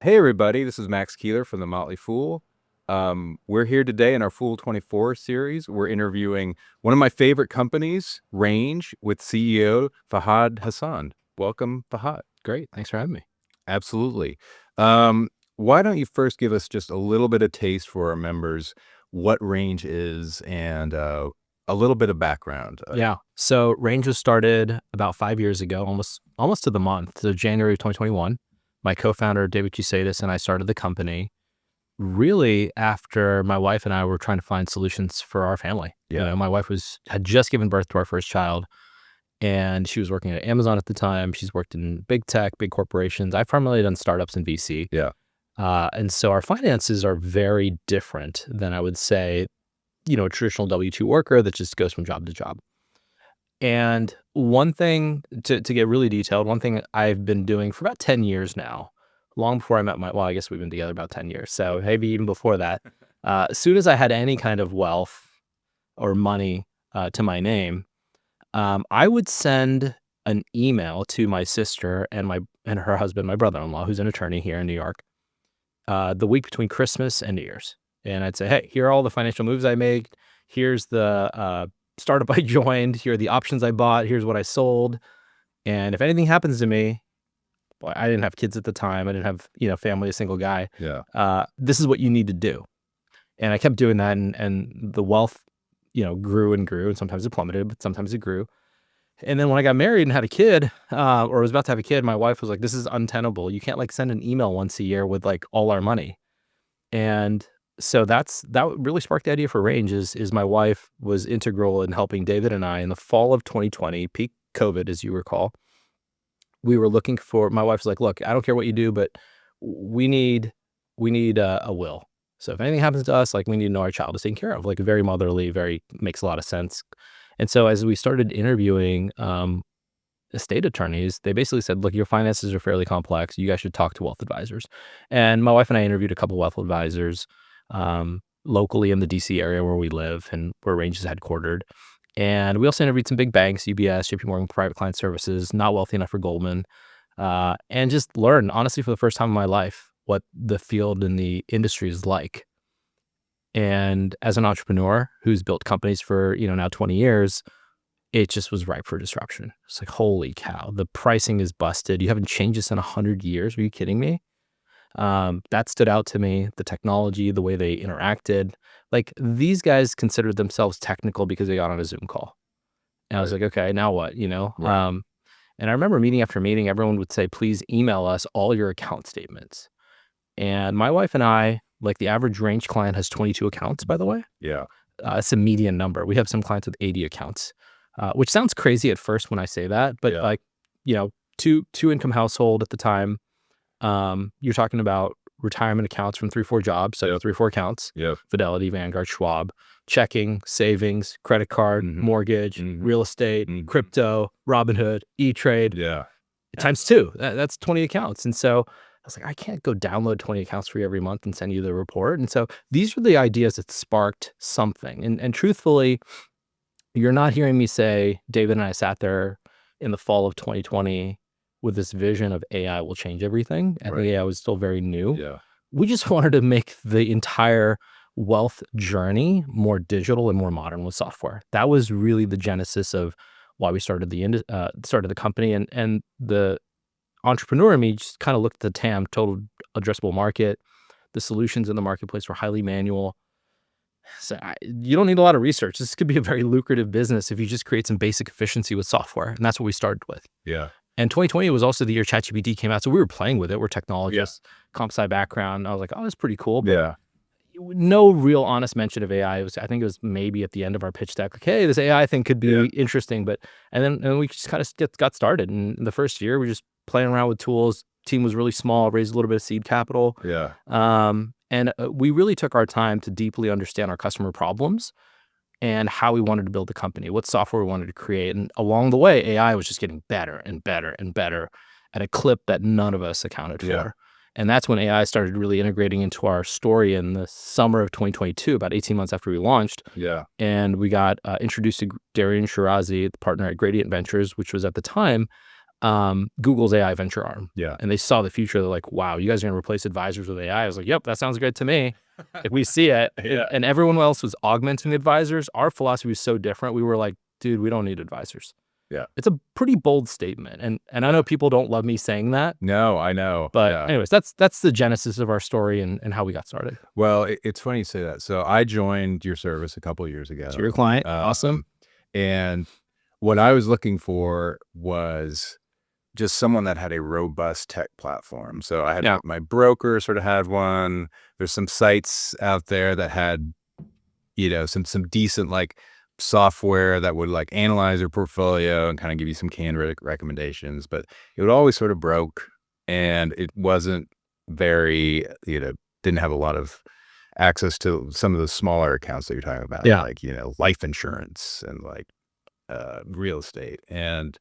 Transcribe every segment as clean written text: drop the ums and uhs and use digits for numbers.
Hey everybody, this is Max Keeler from the Motley Fool. We're here today in our Fool 24 series. We're interviewing one of my favorite companies, Range, with CEO Fahad Hassan. Welcome, Fahad. Great. Thanks for having me. Absolutely. Why don't you first give us just a little bit of taste for our members, what Range is, and a little bit of background. Yeah. So Range was started about 5 years ago, almost to the month, so January of 2021. My co-founder, David Cusatis, and I started the company really after my wife and I were trying to find solutions for our family. Yeah. My wife had just given birth to our first child, and she was working at Amazon at the time. She's worked in big tech, big corporations. I've primarily done startups and VC. Yeah. And so our finances are very different than I would say, a traditional W-2 worker that just goes from job to job. And one thing, to get really detailed, one thing I've been doing for about 10 years now, long before I met I guess we've been together about 10 years. So maybe even before that, as soon as I had any kind of wealth or money to my name, I would send an email to my sister and her husband, my brother-in-law, who's an attorney here in New York, the week between Christmas and New Year's. And I'd say, hey, here are all the financial moves I made. Here's the startup I joined. Here are the options I bought. Here's what I sold. And if anything happens to me, boy, I didn't have kids at the time. I didn't have, family, a single guy. Yeah. This is what you need to do. And I kept doing that, and the wealth, grew and grew, and sometimes it plummeted, but sometimes it grew. And then when I got married and had a kid, or was about to have a kid, my wife was like, this is untenable. You can't send an email once a year with all our money. And so that really sparked the idea for Range is my wife was integral in helping David and I in the fall of 2020, peak COVID, as you recall. We were looking my wife was like, look, I don't care what you do, but we need a will. So if anything happens to us, we need to know our child is taken care of, very motherly, makes a lot of sense. And so as we started interviewing estate attorneys, they basically said, look, your finances are fairly complex. You guys should talk to wealth advisors. And my wife and I interviewed a couple of wealth advisors locally in the DC area where we live and where Range is headquartered. And we also interviewed some big banks, UBS, JP Morgan, Private Client Services, not wealthy enough for Goldman, and just learned, honestly, for the first time in my life, what the field and the industry is like. And as an entrepreneur who's built companies for, now 20 years, it just was ripe for disruption. It's like, holy cow, the pricing is busted. You haven't changed this in 100 years. Are you kidding me? That stood out to me. The technology, the way they interacted, these guys considered themselves technical because they got on a Zoom call. And I was like, okay, now what, Right. And I remember meeting after meeting, everyone would say, please email us all your account statements. And my wife and I, the average Range client has 22 accounts, by the way. Yeah. It's a median number. We have some clients with 80 accounts, which sounds crazy at first when I say that, but Yeah. two income household at the time. You're talking about retirement accounts from 3-4 jobs, so 3-4 accounts. Yeah. Fidelity, Vanguard, Schwab, checking, savings, credit card, mortgage, real estate, crypto, Robinhood, E-Trade. Yeah. Times 2. That's 20 accounts. And so I was like, I can't go download 20 accounts for you every month and send you the report. And so these were the ideas that sparked something. And truthfully, you're not hearing me say, David and I sat there in the fall of 2020 with this vision of AI will change everything. I think AI was still very new. Yeah. We just wanted to make the entire wealth journey more digital and more modern with software. That was really the genesis of why we started the company. And the entrepreneur in me just kind of looked at the TAM, total addressable market. The solutions in the marketplace were highly manual. So you don't need a lot of research. This could be a very lucrative business if you just create some basic efficiency with software. And that's what we started with. Yeah. And 2020 was also the year ChatGPT came out. So we were playing with it. We're technologists, comp sci background. I was like, oh, that's pretty cool. But Yeah. no real honest mention of AI. I think it was maybe at the end of our pitch deck, hey, this AI thing could be interesting. And then we just kind of got started. And in the first year, we were just playing around with tools. Team was really small, raised a little bit of seed capital. Yeah. And we really took our time to deeply understand our customer problems and how we wanted to build the company, what software we wanted to create. And along the way, AI was just getting better and better and better at a clip that none of us accounted for. And that's when AI started really integrating into our story in the summer of 2022, about 18 months after we launched. Yeah. And we got introduced to Darian Shirazi, the partner at Gradient Ventures, which was at the time Google's AI venture arm. Yeah. And they saw the future. They're like, wow, you guys are going to replace advisors with AI. I was like, yep, that sounds great to me. If we see it. Yeah. And everyone else was augmenting advisors. Our philosophy was so different. We were like, dude, we don't need advisors. Yeah. It's a pretty bold statement. And I know people don't love me saying that. No, I know. But yeah. anyways, that's the genesis of our story and how we got started. Well, it's funny you say that. So I joined your service a couple of years ago. So you're a client. Awesome. And what I was looking for was just someone that had a robust tech platform. So I had my broker sort of had one. There's some sites out there that had, some decent like software that would like analyze your portfolio and kind of give you some canned recommendations, but it would always sort of broke, and it wasn't very, didn't have a lot of access to some of the smaller accounts that you're talking about, like, life insurance and like real estate. And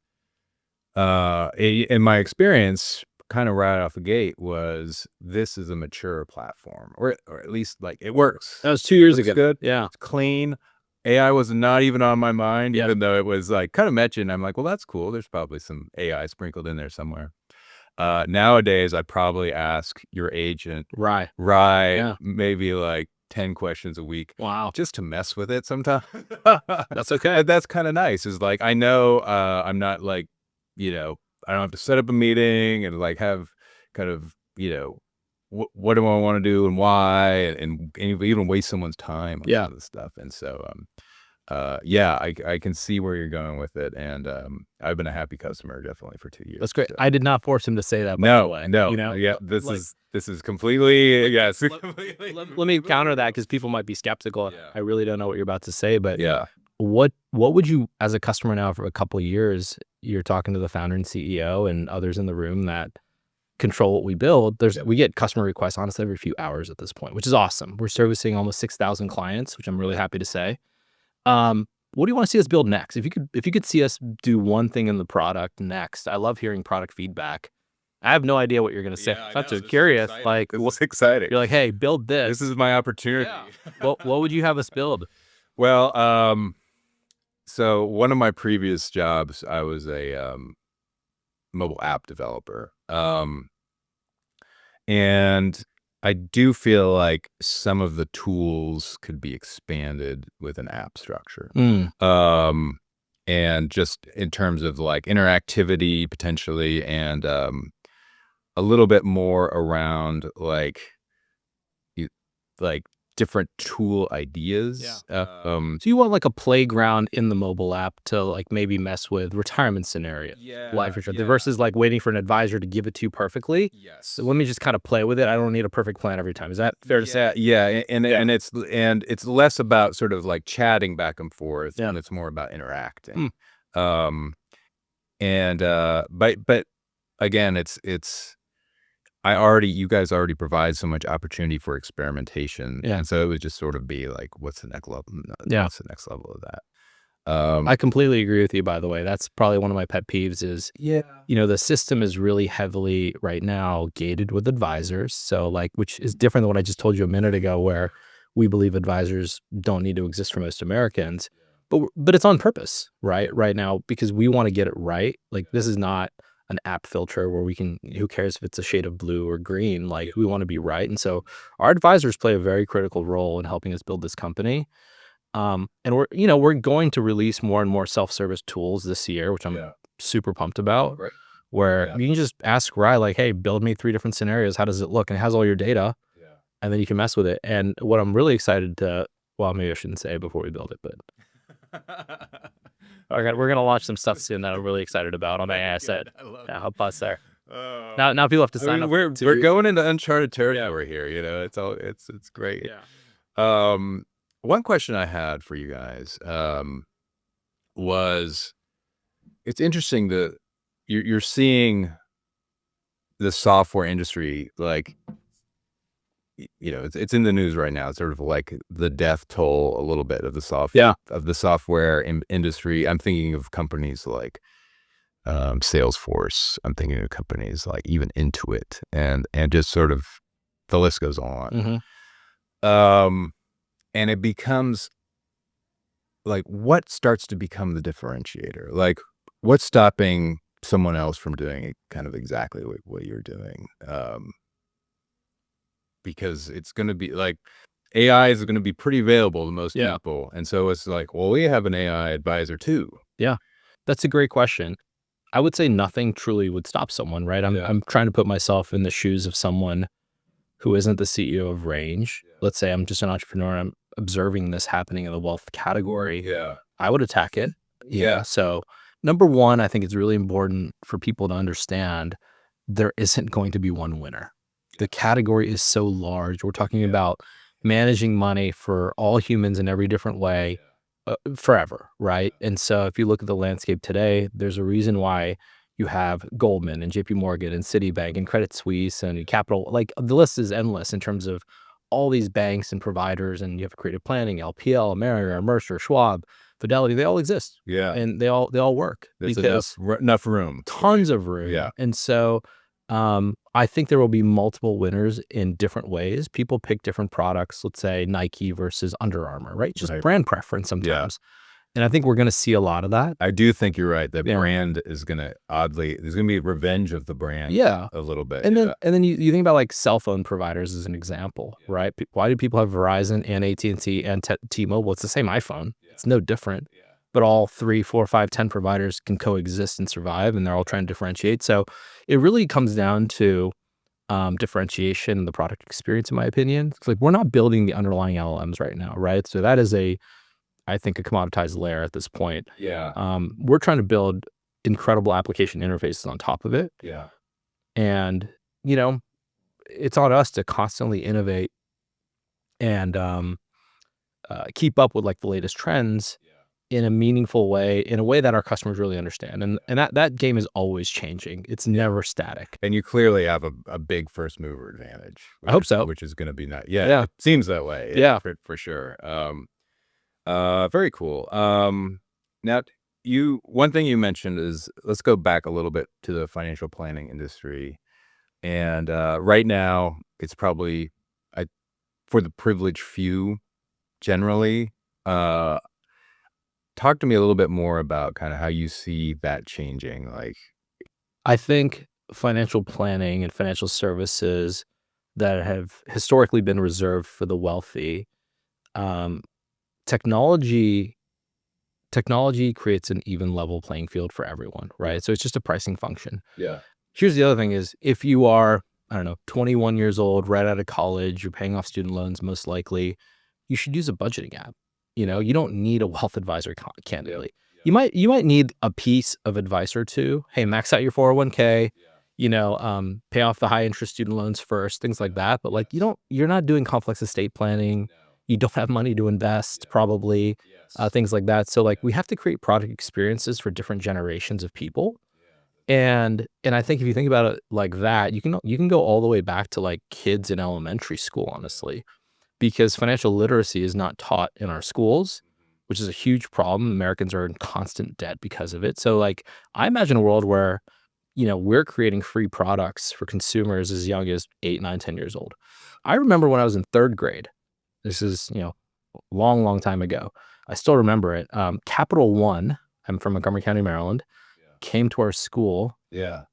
in my experience, kind of right off the gate, was this is a mature platform, or at least like it works. That was 2 years ago. Good. Yeah. It's clean. AI was not even on my mind, even though it was like kind of mentioned. I'm like, well, that's cool. There's probably some AI sprinkled in there somewhere. Nowadays, I probably ask your agent, Rai, maybe like 10 questions a week. Wow. Just to mess with it sometimes. That's okay. That's kind of nice. Is like, I know I'm not like, I don't have to set up a meeting and like have kind of, what do I want to do and why, and even waste someone's time on some of this stuff. And so, I can see where you're going with it. And I've been a happy customer definitely for 2 years. That's great. So. I did not force him to say that, by the way. No. Yeah, this is completely, yes. Let me counter that, because people might be skeptical. Yeah. I really don't know what you're about to say, but yeah. What would you, as a customer now for a couple of years, you're talking to the founder and CEO and others in the room that control what we build. We get customer requests honestly every few hours at this point, which is awesome. We're servicing almost 6,000 clients, which I'm really happy to say. What do you want to see us build next? If you could see us do one thing in the product next, I love hearing product feedback. I have no idea what you're going to say. I'm so curious. Like, what's exciting? You're like, hey, build this. This is my opportunity. Yeah. What would you have us build? Well, so one of my previous jobs, I was a mobile app developer. And I do feel like some of the tools could be expanded with an app structure. And just in terms of like interactivity potentially, and a little bit more around like different tool ideas. So you want like a playground in the mobile app to like maybe mess with retirement scenarios, life insurance, versus like waiting for an advisor to give it to you perfectly. Yes. So let me just kind of play with it. I don't need a perfect plan every time. Is that fair to say? Yeah, and it's less about sort of like chatting back and forth, and it's more about interacting. But again, it's you guys already provide so much opportunity for experimentation. And so it would just sort of be like, what's the next level? What's the next level of that? I completely agree with you, by the way. That's probably one of my pet peeves is, the system is really heavily right now gated with advisors. So like, which is different than what I just told you a minute ago, where we believe advisors don't need to exist for most Americans, but it's on purpose, right? Right now, because we want to get it right. Like, this is not an app filter where who cares if it's a shade of blue or green, like we want to be right. And so our advisors play a very critical role in helping us build this company. And we're going to release more and more self-service tools this year, which I'm super pumped about, where you can just ask Rai, like, hey, build me 3 different scenarios. How does it look? And it has all your data, and then you can mess with it. And what I'm really excited to, well, maybe I shouldn't say before we build it, but we're going to launch some stuff soon that I'm really excited about on AI side. I'll pause there. Now people have to sign up. We're going into uncharted territory here. It's great. One question I had for you guys was, it's interesting that you're seeing the software industry, like, it's in the news right now. It's sort of like the death toll a little bit of the software industry. I'm thinking of companies like Salesforce. I'm thinking of companies like even Intuit, and just sort of the list goes on. And it becomes like, what starts to become the differentiator? Like, what's stopping someone else from doing kind of exactly what you're doing. Because it's going to be like AI is going to be pretty available to most people. And so it's like, well, we have an AI advisor too. Yeah. That's a great question. I would say nothing truly would stop someone, right? I'm trying to put myself in the shoes of someone who isn't the CEO of Range. Let's say I'm just an entrepreneur. I'm observing this happening in the wealth category. I would attack it. So number one, I think it's really important for people to understand there isn't going to be one winner. The category is so large. We're talking about managing money for all humans in every different way forever, right? And so if you look at the landscape today, there's a reason why you have Goldman and JP Morgan and Citibank and Credit Suisse and Capital. Like the list is endless in terms of all these banks and providers, and you have creative planning, LPL, Marriott, Mercer, Schwab, Fidelity. They all exist. And they all work. There's because enough room. Tons of room. And so I think there will be multiple winners in different ways. People pick different products. Let's say Nike versus Under Armour, right? Just brand preference sometimes. And I think we're going to see a lot of that. I do think you're right. That brand is going to there's going to be revenge of the brand a little bit. And then you think about like cell phone providers as an example, right? Why do people have Verizon and AT&T and T-Mobile? It's the same iPhone. It's no different. But all 3, 4, 5, 10 providers can coexist and survive, and they're all trying to differentiate. So it really comes down to differentiation in the product experience, in my opinion. It's like we're not building the underlying LLMs right now, right? So that is I think, a commoditized layer at this point. We're trying to build incredible application interfaces on top of it. And, it's on us to constantly innovate and keep up with like the latest trends in a meaningful way, in a way that our customers really understand. And that game is always changing. It's never static. And you clearly have a big first mover advantage. I hope so. Which is going to be nice. It seems that way. For sure. Very cool. Now one thing you mentioned is, let's go back a little bit to the financial planning industry. And right now it's probably for the privileged few generally. Talk to me a little bit more about kind of how you see that changing. Like, I think financial planning and financial services that have historically been reserved for the wealthy, technology creates an even level playing field for everyone, right? So it's just a pricing function. Here's the other thing is, if you are, 21 years old, right out of college, you're paying off student loans, most likely, you should use a budgeting app. You don't need a wealth advisor, candidly. You might need a piece of advice or two. Hey, max out your 401k, pay off the high interest student loans first, things like that. But like, you're not doing complex estate planning. You don't have money to invest, probably, things like that. So like, we have to create product experiences for different generations of people. And I think if you think about it like that, you can go all the way back to like kids in elementary school, honestly, because financial literacy is not taught in our schools, which is a huge problem. Americans are in constant debt because of it. So like, I imagine a world where, we're creating free products for consumers as young as 8, 9, 10 years old. I remember when I was in 3rd grade, this is, long, long time ago. I still remember it. Capital One, I'm from Montgomery County, Maryland, came to our school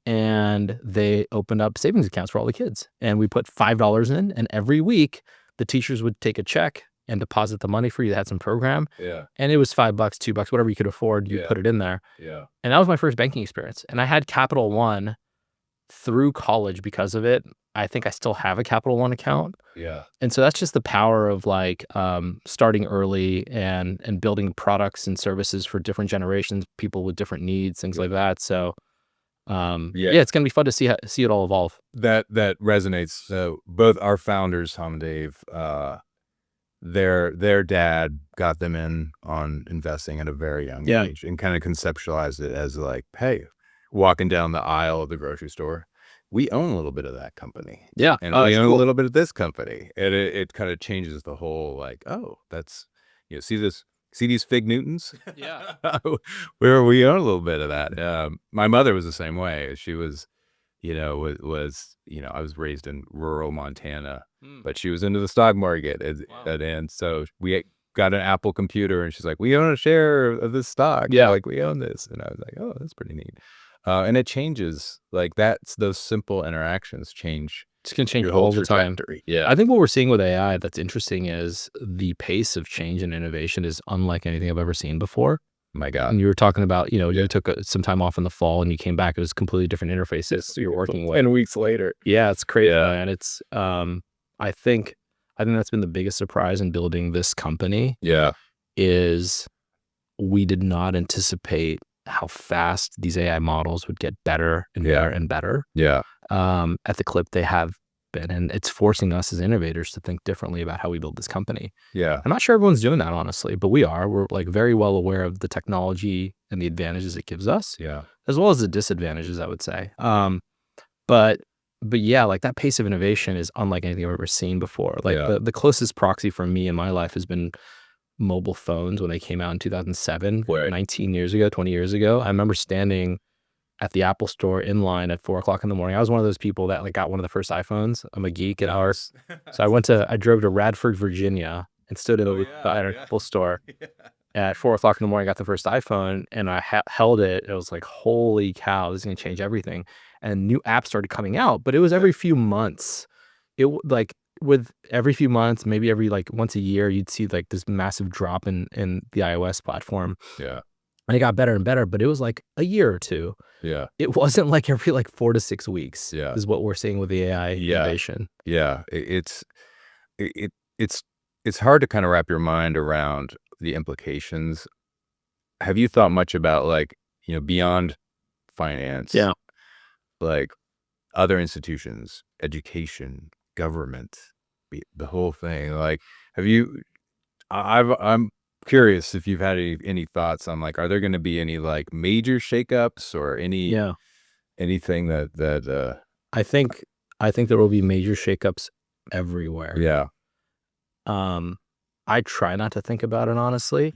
and they opened up savings accounts for all the kids. And we put $5 in, and every week the teachers would take a check and deposit the money for you. They had some program. And it was $5, $2, whatever you could afford, you put it in there. And that was my first banking experience. And I had Capital One through college because of it. I think I still have a Capital One account. And so that's just the power of like starting early and building products and services for different generations, people with different needs, things like that. So it's going to be fun to see it all evolve. That resonates. So both our founders, Tom and Dave, their dad got them in on investing at a very young age, and kind of conceptualized it as like, hey, walking down the aisle of the grocery store, we own a little bit of that company. And we own a little bit of this company. And it kind of changes the whole, like, oh, that's, see these Fig Newtons? Where we own a little bit of that. My mother was the same way. She was, I was raised in rural Montana, but she was into the stock market. And so we got an Apple computer, and she's like, we own a share of this stock. Like, we own this. And I was like, oh, that's pretty neat. And it changes, like, those simple interactions change It's going to change your whole all the time. trajectory. Yeah. I think what we're seeing with AI that's interesting is the pace of change and innovation is unlike anything I've ever seen before. My God. And you were talking about, you Yeah. took some time off in the fall and you came back, it was completely different interfaces you're working with. 10 weeks later. Yeah, it's crazy, Yeah. man. It's I think that's been the biggest surprise in building this company Yeah. is we did not anticipate how fast these AI models would get better and Yeah. better and better Yeah. at the clip they have been. And it's forcing us as innovators to think differently about how we build this company. Yeah. I'm not sure everyone's doing that, honestly, but we are. We're like very well aware of the technology and the advantages it gives us, Yeah. as well as the disadvantages, I would say. But yeah, like that pace of innovation is unlike anything I've ever seen before. Like Yeah. the closest proxy for me in my life has been mobile phones when they came out in 2007, Right. 19 years ago, 20 years ago. I remember standing at the Apple store in line at 4:00 in the morning. I was one of those people that like got one of the first iPhones. I'm a geek at heart. So I drove to Radford, Virginia and stood in an Apple store at 4:00 in the morning, got the first iPhone and I held it. It was like, holy cow, this is going to change everything. And new apps started coming out, but it was every few months. Like with every few months, maybe every like once a year, you'd see like this massive drop in the iOS platform. Yeah. And it got better and better, but it was like a year or two. Yeah. It wasn't like every like 4 to 6 weeks. Yeah. Is what we're seeing with the AI Yeah. innovation. Yeah. It's hard to kind of wrap your mind around the implications. Have you thought much about like, beyond finance? Yeah. Like other institutions, education, government, the whole thing. Like, I'm curious if you've had any thoughts on like, are there going to be any like major shakeups or anything that I think there will be major shakeups everywhere. yeah. I try not to think about it, honestly.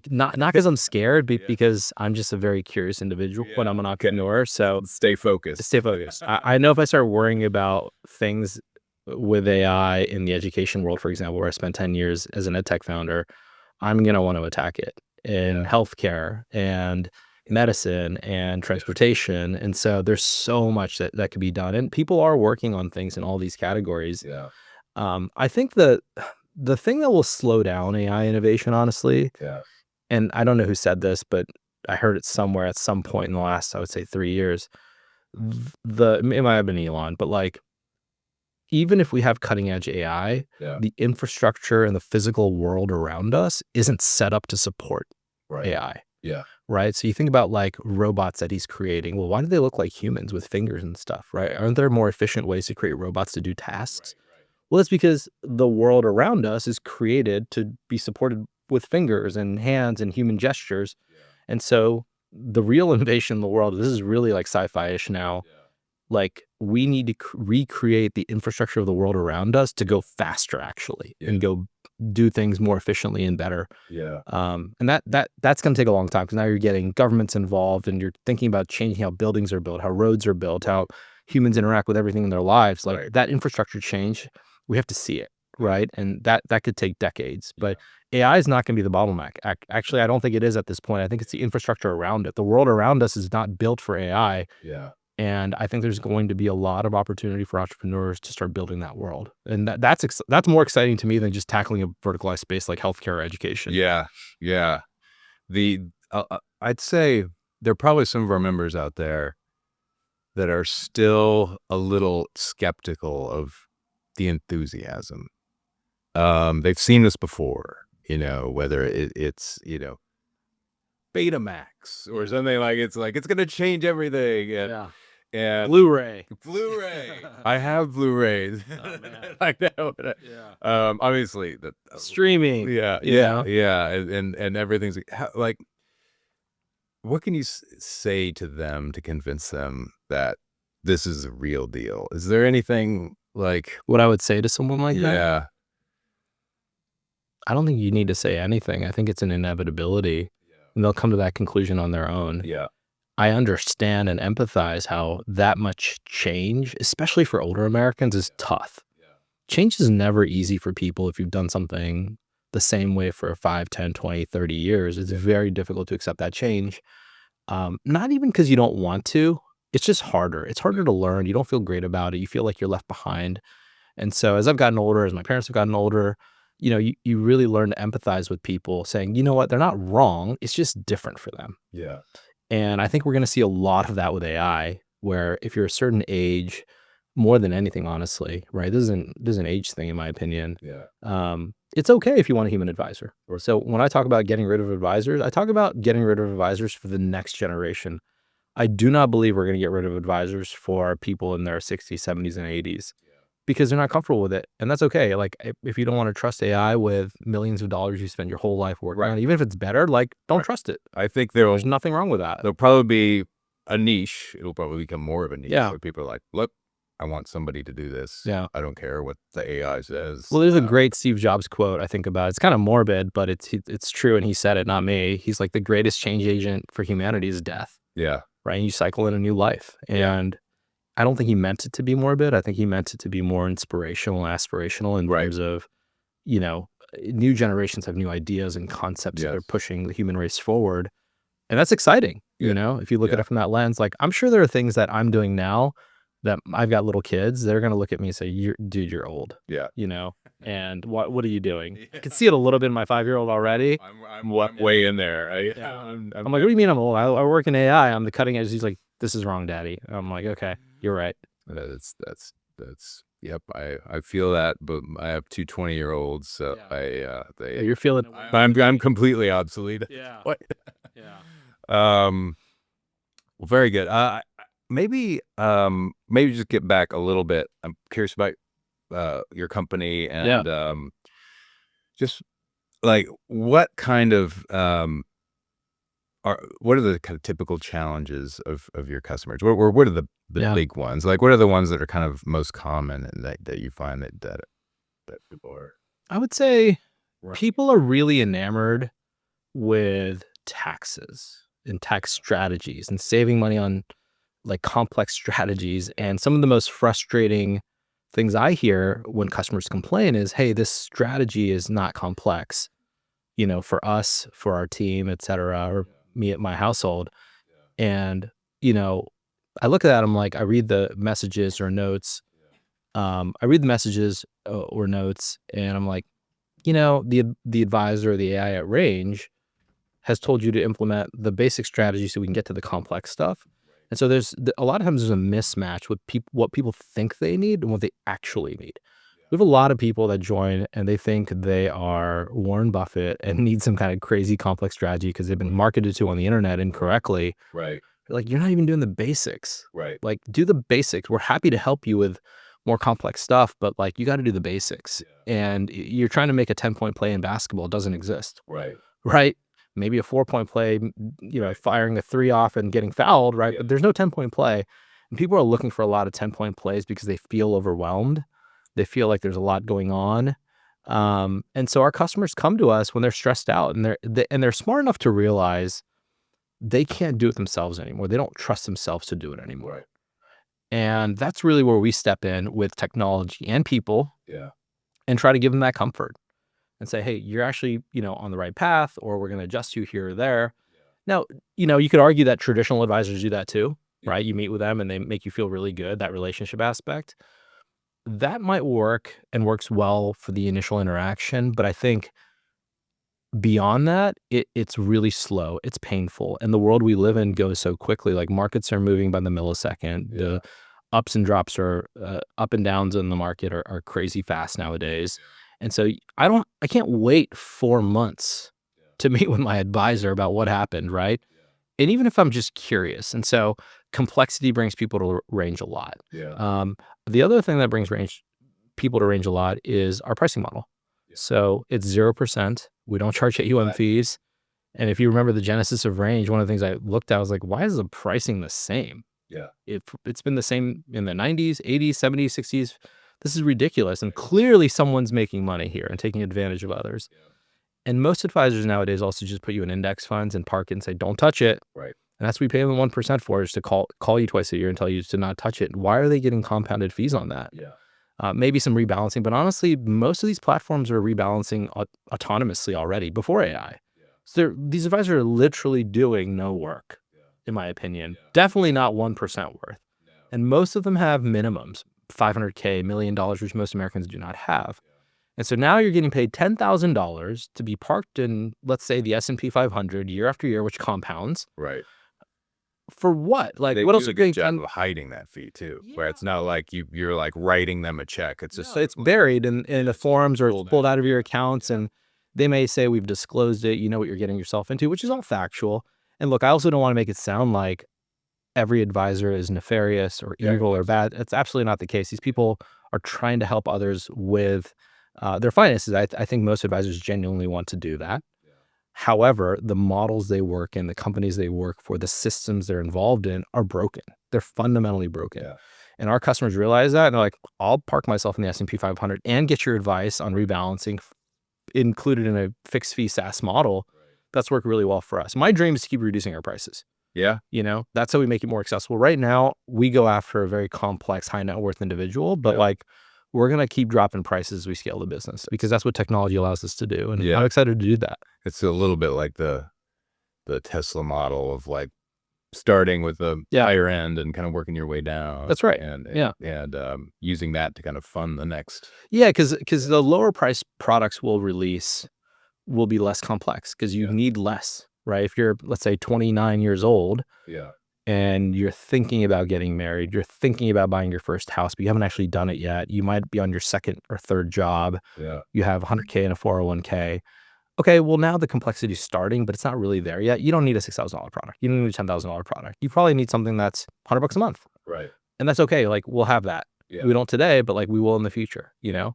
Not because I'm scared, because I'm just a very curious individual when I'm an entrepreneur. So Stay focused. I know if I start worrying about things with AI in the education world, for example, where I spent 10 years as an ed tech founder, I'm going to want to attack it in healthcare and medicine and transportation. And so there's so much that could be done. And people are working on things in all these categories. Yeah. I think the thing that will slow down AI innovation, honestly, and I don't know who said this, but I heard it somewhere at some point in the last, I would say 3 years, it might have been Elon, but like, even if we have cutting edge AI, the infrastructure and the physical world around us isn't set up to support AI. Yeah. Right. So you think about like robots that he's creating. Well, why do they look like humans with fingers and stuff? Right. Aren't there more efficient ways to create robots to do tasks? Well, it's because the world around us is created to be supported with fingers and hands and human gestures. And so the real innovation in the world, this is really like sci-fi-ish now. Like we need to recreate the infrastructure of the world around us to go faster, actually, and go do things more efficiently and better. Yeah. And that's going to take a long time because now you're getting governments involved and you're thinking about changing how buildings are built, how roads are built, how humans interact with everything in their lives. Like that infrastructure change, we have to see it, right? And that could take decades. But AI is not going to be the bottleneck. Actually, I don't think it is at this point. I think it's the infrastructure around it. The world around us is not built for AI. Yeah. And I think there's going to be a lot of opportunity for entrepreneurs to start building that world. And that's more exciting to me than just tackling a verticalized space like healthcare or education. Yeah. Yeah. I'd say there are probably some of our members out there that are still a little skeptical of the enthusiasm. They've seen this before, whether it's, Betamax or something like it's going to change everything. And Blu-ray. I have Blu-rays. Oh, man. I know. Obviously the Streaming. Yeah. And everything's like, what can you say to them to convince them that this is a real deal? Is there anything like what I would say to someone like that? Yeah. I don't think you need to say anything. I think it's an inevitability. And they'll come to that conclusion on their own. Yeah. I understand and empathize how that much change, especially for older Americans, is tough. Change is never easy for people if you've done something the same way for 5, 10, 20, 30 years. It's very difficult to accept that change. Not even because you don't want to. It's just harder. It's harder to learn. You don't feel great about it. You feel like you're left behind. And so as I've gotten older, as my parents have gotten older, you really learn to empathize with people saying, you know what, they're not wrong. It's just different for them. Yeah. And I think we're going to see a lot of that with AI, where if you're a certain age, more than anything, honestly, right? This is an age thing, in my opinion. Yeah. It's okay if you want a human advisor. So when I talk about getting rid of advisors, I talk about getting rid of advisors for the next generation. I do not believe we're going to get rid of advisors for people in their 60s, 70s, and 80s because they're not comfortable with it. And that's okay. Like, if you don't want to trust AI with millions of dollars you spend your whole life working on, even if it's better, like, don't trust it. I think There's nothing wrong with that. there'll probably be a niche. It'll probably become more of a niche where people are like, look, I want somebody to do this. Yeah. I don't care what the AI says. Well, there's a great Steve Jobs quote I think about. It's kind of morbid, but it's true, and he said it, not me. He's like, the greatest change agent for humanity is death. Yeah. Right? And you cycle in a new life. And I don't think he meant it to be morbid. I think he meant it to be more inspirational and aspirational in terms of, new generations have new ideas and concepts that are pushing the human race forward. And that's exciting, if you look at it from that lens. Like, I'm sure there are things that I'm doing now that I've got little kids, they're going to look at me and say, you're old. Yeah. And what are you doing? I can see it a little bit in my 5-year-old already. I'm way in there. I'm like, what do you mean I'm old? I work in AI. I'm the cutting edge. He's like, this is wrong, Daddy. I'm like, okay, you're right. That's yep. I feel that, but I have two 20-year-olds, so You're feeling it. I'm completely obsolete. Yeah. What? Yeah. Well, very good. Maybe just get back a little bit. I'm curious about your company and just like what kind of what are the kind of typical challenges of your customers? What are the big ones? Like, what are the ones that are kind of most common and that you find that people are? I would say people are really enamored with taxes and tax strategies and saving money on like complex strategies. And some of the most frustrating things I hear when customers complain is, hey, this strategy is not complex, for us, for our team, et cetera, or me at my household. And, I look at that, I'm like, I read the messages or notes. I read the messages or notes, and I'm like, the advisor, the AI at Range has told you to implement the basic strategy so we can get to the complex stuff. And so there's a lot of times there's a mismatch with what people think they need and what they actually need. We have a lot of people that join and they think they are Warren Buffett and need some kind of crazy complex strategy because they've been marketed to on the internet incorrectly. Right. Like, you're not even doing the basics. Right. Like, do the basics. We're happy to help you with more complex stuff, but like, you got to do the basics. And you're trying to make a 10-point play in basketball. It doesn't exist. Right. Maybe a 4-point play, firing a 3 off and getting fouled, right? But there's no 10-point play. And people are looking for a lot of 10-point plays because they feel overwhelmed. They feel like there's a lot going on. And so our customers come to us when they're stressed out and they're smart enough to realize they can't do it themselves anymore. They don't trust themselves to do it anymore. Right. And that's really where we step in with technology and people and try to give them that comfort. And say, hey, you're actually, on the right path, or we're going to adjust you here or there. Now, you could argue that traditional advisors do that too, right? You meet with them and they make you feel really good, that relationship aspect. That might work and works well for the initial interaction. But I think beyond that, it's really slow. It's painful. And the world we live in goes so quickly. Like, markets are moving by the millisecond. The ups and drops are up and downs in the market are crazy fast nowadays. And so I can't wait 4 months to meet with my advisor about what happened, right? And even if I'm just curious. And so complexity brings people to Range a lot. The other thing that brings people to Range a lot is our pricing model. So it's 0%. We don't charge AUM fees. And if you remember the genesis of Range, one of the things I looked at, I was like, why is the pricing the same? It's been the same in the 90s, 80s, 70s, 60s. This is ridiculous. And clearly someone's making money here and taking advantage of others. And most advisors nowadays also just put you in index funds and park it and say, don't touch it. Right. And that's what we pay them 1% for, is to call you twice a year and tell you to not touch it. Why are they getting compounded fees on that? Maybe some rebalancing, but honestly, most of these platforms are rebalancing autonomously already before AI. So these advisors are literally doing no work. in my opinion. Definitely not 1% worth. And most of them have minimums, $500K, $1 million, which most Americans do not have. And so now you're getting paid $10,000 to be parked in, let's say, the S&P 500 year after year, which compounds. Right. For what? Like, They what do else a are good you job getting? of hiding that fee too, where it's not like you're like writing them a check. It's just So it's buried in the forums, or it's pulled out of your accounts, and they may say we've disclosed it. You know what you're getting yourself into, which is all factual. And look, I also don't want to make it sound like every advisor is nefarious or evil or bad. It's absolutely not the case. These people are trying to help others with their finances. I think most advisors genuinely want to do that. However, the models they work in, the companies they work for, the systems they're involved in are broken. They're fundamentally broken. And our customers realize that, and they're like, I'll park myself in the S&P 500 and get your advice on rebalancing included in a fixed fee SaaS model. That's worked really well for us. My dream is to keep reducing our prices. Yeah. You know, that's how we make it more accessible. Right now, we go after a very complex, high net worth individual, but like, we're going to keep dropping prices as we scale the business, because that's what technology allows us to do. And I'm excited to do that. It's a little bit like the Tesla model of like starting with the higher end and kind of working your way down. That's right. And using that to kind of fund the next. Yeah, because the lower price products we'll release will be less complex, because you need less, right? If you're, let's say, 29 years old, and you're thinking about getting married, you're thinking about buying your first house, but you haven't actually done it yet. You might be on your second or third job. You have 100K in a 401k. Okay, well, now the complexity is starting, but it's not really there yet. You don't need a $6,000 product. You don't need a $10,000 product. You probably need something that's $100 a month. Right. And that's okay. Like, we'll have that. We don't today, but like, we will in the future, you know?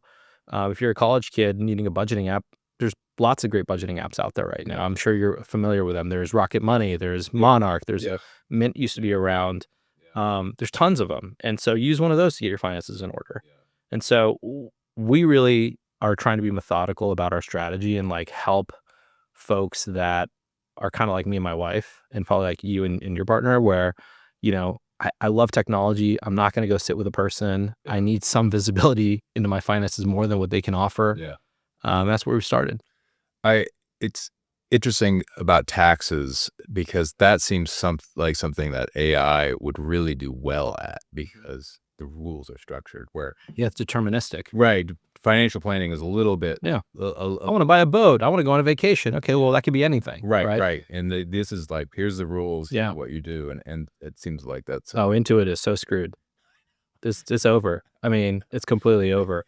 If you're a college kid needing a budgeting app, there's lots of great budgeting apps out there right now. I'm sure you're familiar with them. There's Rocket Money, there's Monarch, there's Mint used to be around. There's tons of them. And so use one of those to get your finances in order. And so we really are trying to be methodical about our strategy and like help folks that are kind of like me and my wife, and probably like you and your partner, where, you know, I love technology. I'm not going to go sit with a person. I need some visibility into my finances more than what they can offer. That's where we started. It's interesting about taxes, because that seems like something that AI would really do well at, because the rules are structured where it's deterministic. Right. Financial planning is a little bit. I want to buy a boat. I want to go on a vacation. Okay, well, that could be anything. Right. And this is like, here's the rules. What you do, and it seems like that's. Intuit is so screwed. It's over. I mean, it's completely over.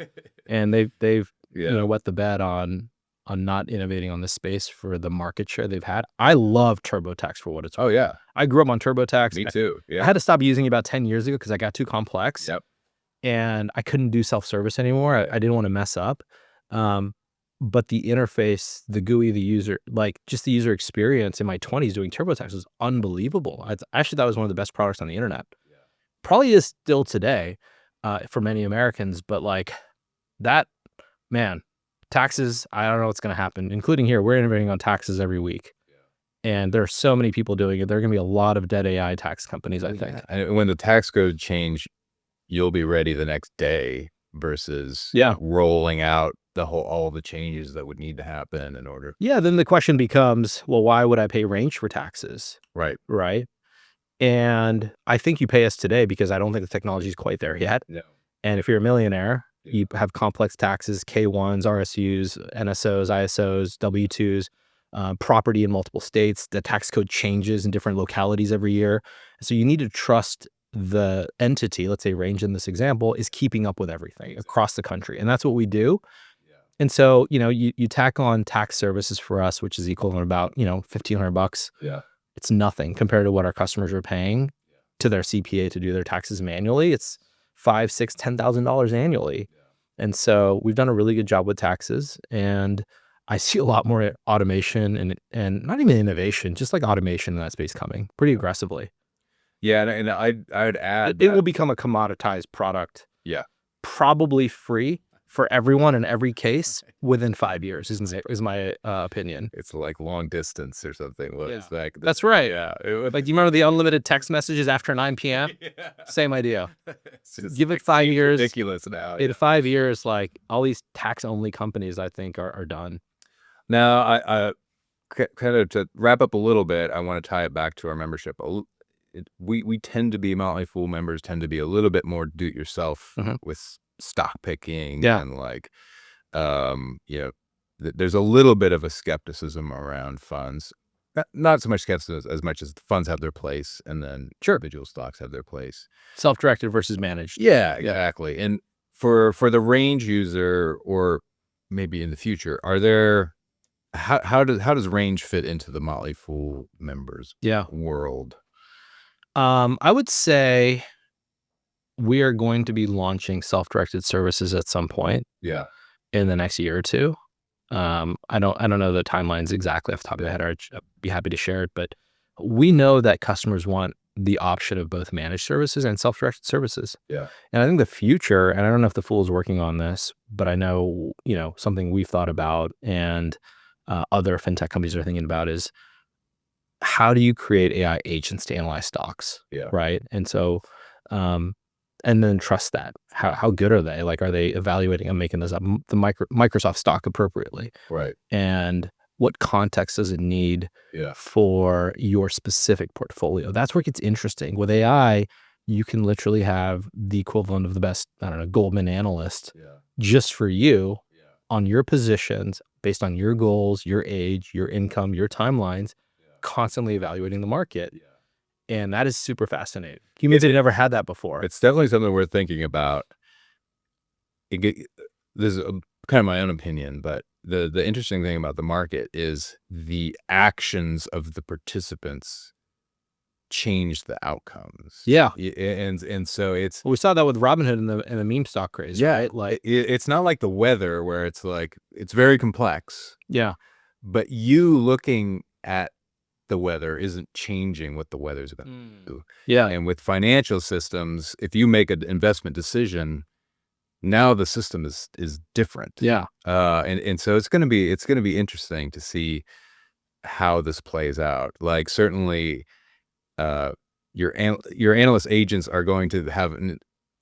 And they've wet the bed on not innovating on this space for the market share they've had. I love TurboTax for what it's worth. Oh yeah, I grew up on TurboTax. Me too. I had to stop using it about 10 years ago because I got too complex. And I couldn't do self-service anymore. I didn't want to mess up. But the interface, the GUI, the user, like just the user experience in my 20s doing TurboTax was unbelievable. I actually thought it was one of the best products on the internet. Probably is still today for many Americans, but like that, man, taxes, I don't know what's going to happen, including here. We're innovating on taxes every week. And there are so many people doing it. There are going to be a lot of dead AI tax companies, I think. And when the tax code change, you'll be ready the next day versus rolling out all the changes that would need to happen in order. Then the question becomes, well, why would I pay range for taxes? Right. And I think you pay us today because I don't think the technology is quite there yet. And if you're a millionaire, you have complex taxes, K1s, RSUs, NSOs, ISOs, W2s, property in multiple states. The tax code changes in different localities every year. So you need to trust the entity, let's say Range in this example, is keeping up with everything across the country. And that's what we do. And so, you tack on tax services for us, which is equal to about, $1,500. It's nothing compared to what our customers are paying to their CPA to do their taxes manually. It's $5,000, $6,000, $10,000 annually. And so we've done a really good job with taxes, and I see a lot more automation and not even innovation, just like automation in that space coming pretty aggressively. And I'd add it will become a commoditized product. Probably free for everyone in every case within 5 years is my opinion. It's like long distance or something. That's right. Like, do you remember the unlimited text messages after 9 p.m.? Same idea. Give it 5 years. Ridiculous now. In 5 years, like all these tax only companies, I think are done. Now, kind of to wrap up a little bit, I want to tie it back to our membership. We tend to be Motley Fool members tend to be a little bit more do-it-yourself with stock picking and like, you know, there's a little bit of a skepticism around funds. Not so much skepticism as much as the funds have their place and then individual stocks have their place. Self-directed versus managed. Yeah, exactly. And for the range user, or maybe in the future, are there how does range fit into the Motley Fool members world? I would say we are going to be launching self-directed services at some point in the next year or two. I don't know the timelines exactly off the top of my head. I'd be happy to share it, but we know that customers want the option of both managed services and self-directed services. And I think the future, and I don't know if the Fool is working on this, but I know, you know, something we've thought about and other fintech companies are thinking about is, how do you create AI agents to analyze stocks? Right. And so, and then trust that. How good are they? Like, are they evaluating and making this up, the Microsoft stock appropriately? Right. And what context does it need for your specific portfolio? That's where it gets interesting. With AI, you can literally have the equivalent of the best, I don't know, Goldman analyst just for you on your positions based on your goals, your age, your income, your timelines, constantly evaluating the market. And that is super fascinating. Humans had never had that before. It's definitely something we're thinking about. This is kind of my own opinion, but the interesting thing about the market is the actions of the participants change the outcomes. And so it's, we saw that with Robinhood and the meme stock craze. Right? Like it's not like the weather where it's like it's very complex. But you looking at the weather isn't changing what the weather's going to do. And with financial systems, if you make an investment decision, now the system is different. And so it's going to be interesting to see how this plays out. Like, certainly your analyst agents are going to have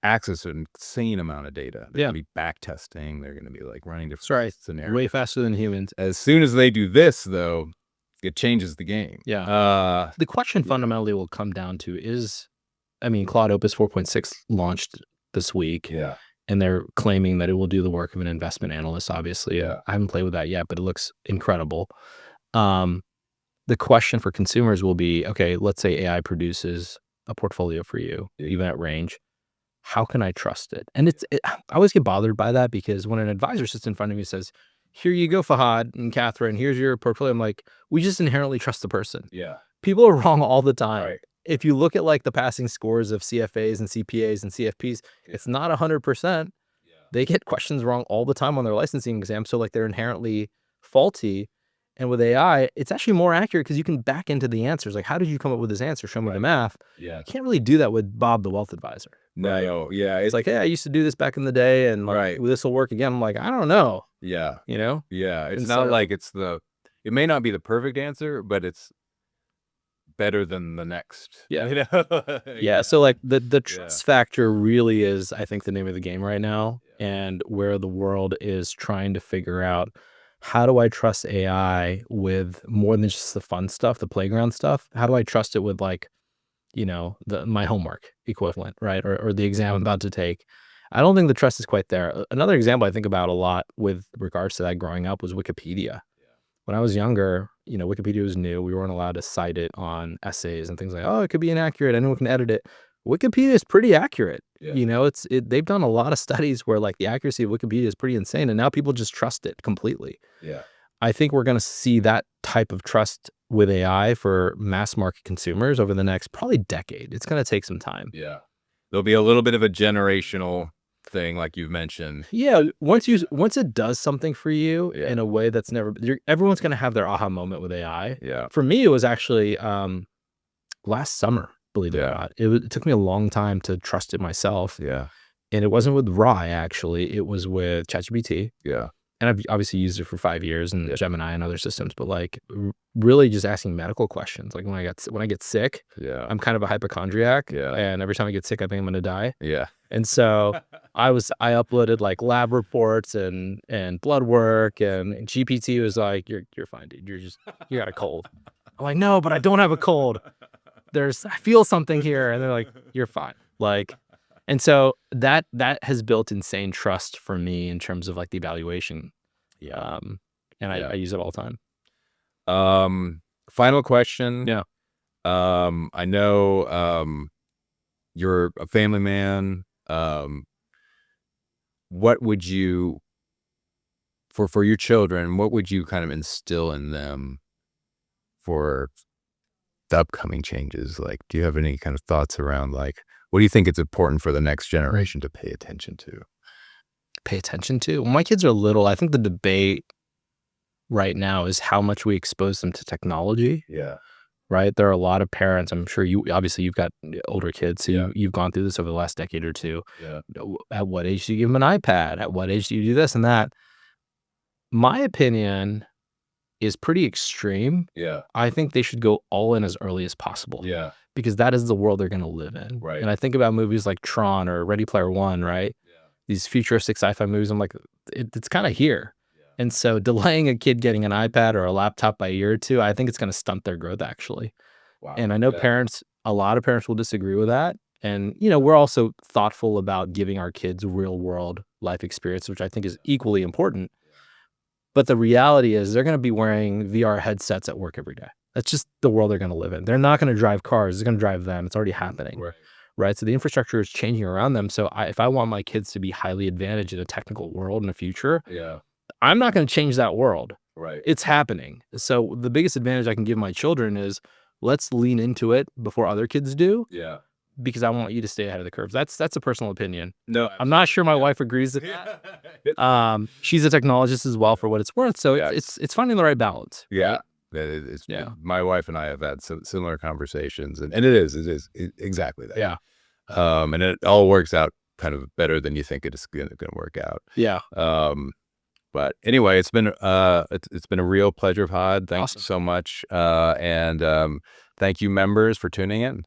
access to an insane amount of data. They're going to be back testing. They're going to be like running different scenarios. Way faster than humans. As soon as they do this, though, it changes the game. The question fundamentally will come down to is, I mean, Claude Opus 4.6 launched this week. And they're claiming that it will do the work of an investment analyst, obviously. I haven't played with that yet, but it looks incredible. The question for consumers will be, okay, let's say AI produces a portfolio for you, even at range. How can I trust it? And I always get bothered by that, because when an advisor sits in front of me and says, here you go, Fahad and Catherine, here's your portfolio, I'm like, we just inherently trust the person. People are wrong all the time. If you look at like the passing scores of CFAs and CPAs and CFPs, it's not 100%. They get questions wrong all the time on their licensing exam. So like, they're inherently faulty. And with AI, it's actually more accurate because you can back into the answers. Like, how did you come up with this answer? Show me the math. You can't really do that with Bob, the wealth advisor. No, It's like, hey, I used to do this back in the day, and like, this will work again. I'm like, I don't know. You know? It's not like it may not be the perfect answer, but it's better than the next. So like the trust factor really is, I think, the name of the game right now, and where the world is trying to figure out, how do I trust AI with more than just the fun stuff, the playground stuff? How do I trust it with, like, you know, my homework equivalent, right? Or the exam I'm about to take? I don't think the trust is quite there. Another example I think about a lot with regards to that growing up was Wikipedia. When I was younger, you know, Wikipedia was new. We weren't allowed to cite it on essays and things like, oh, it could be inaccurate. Anyone can edit it. Wikipedia is pretty accurate. You know, they've done a lot of studies where like the accuracy of Wikipedia is pretty insane, and now people just trust it completely. I think we're going to see that type of trust with AI for mass market consumers over the next probably decade. It's going to take some time. There'll be a little bit of a generational thing, like you've mentioned. Once it does something for you in a way that's everyone's going to have their aha moment with AI. For me, it was actually last summer. Believe it or not, it took me a long time to trust it myself. And it wasn't with Rai, actually. It was with ChatGPT. And I've obviously used it for 5 years, and Gemini and other systems, but like really just asking medical questions. Like when I get sick, I'm kind of a hypochondriac, and every time I get sick, I think I'm going to die. And so I uploaded like lab reports and blood work, and GPT was like, you're fine, dude. You got a cold. I'm like, no, but I don't have a cold. I feel something here. And they're like, you're fine. Like, and so that has built insane trust for me in terms of like the evaluation. Yeah. And Yeah. I use it all the time. Final question. Yeah. I know you're a family man. What would you, for your children, what would you kind of instill in them for the upcoming changes? Like, do you have any kind of thoughts around, like, what do you think it's important for the next generation to pay attention to? Pay attention to? When my kids are little, I think the debate right now is how much we expose them to technology. Yeah. Right? There are a lot of parents, I'm sure obviously you've got older kids, so you've gone through this over the last decade or two. Yeah. At what age do you give them an iPad? At what age do you do this and that? My opinion is pretty extreme. Yeah. I think they should go all in as early as possible. Yeah. Because that is the world they're going to live in. Right. And I think about movies like Tron or Ready Player One, right? Yeah. These futuristic sci-fi movies, I'm like, it's kind of here. And so delaying a kid getting an iPad or a laptop by a year or two, I think it's going to stunt their growth, actually. Wow. And I know a lot of parents will disagree with that. And, we're also thoughtful about giving our kids real world life experience, which I think is equally important. But the reality is they're going to be wearing VR headsets at work every day. That's just the world they're going to live in. They're not going to drive cars. It's going to drive them. It's already happening. Right. So the infrastructure is changing around them. So if I want my kids to be highly advantaged in a technical world in the future, I'm not going to change that world. Right. It's happening. So the biggest advantage I can give my children is let's lean into it before other kids do. Yeah. Because I want you to stay ahead of the curve. That's a personal opinion. No, absolutely. I'm not sure my wife agrees with that. She's a technologist as well, for what it's worth. So it's finding the right balance. Yeah. Right? My wife and I have had similar conversations, and it is exactly that. Yeah. And it all works out kind of better than you think it's going to work out. Yeah. But anyway, it's been a real pleasure, Fahad. Thanks so much. And thank you, members, for tuning in.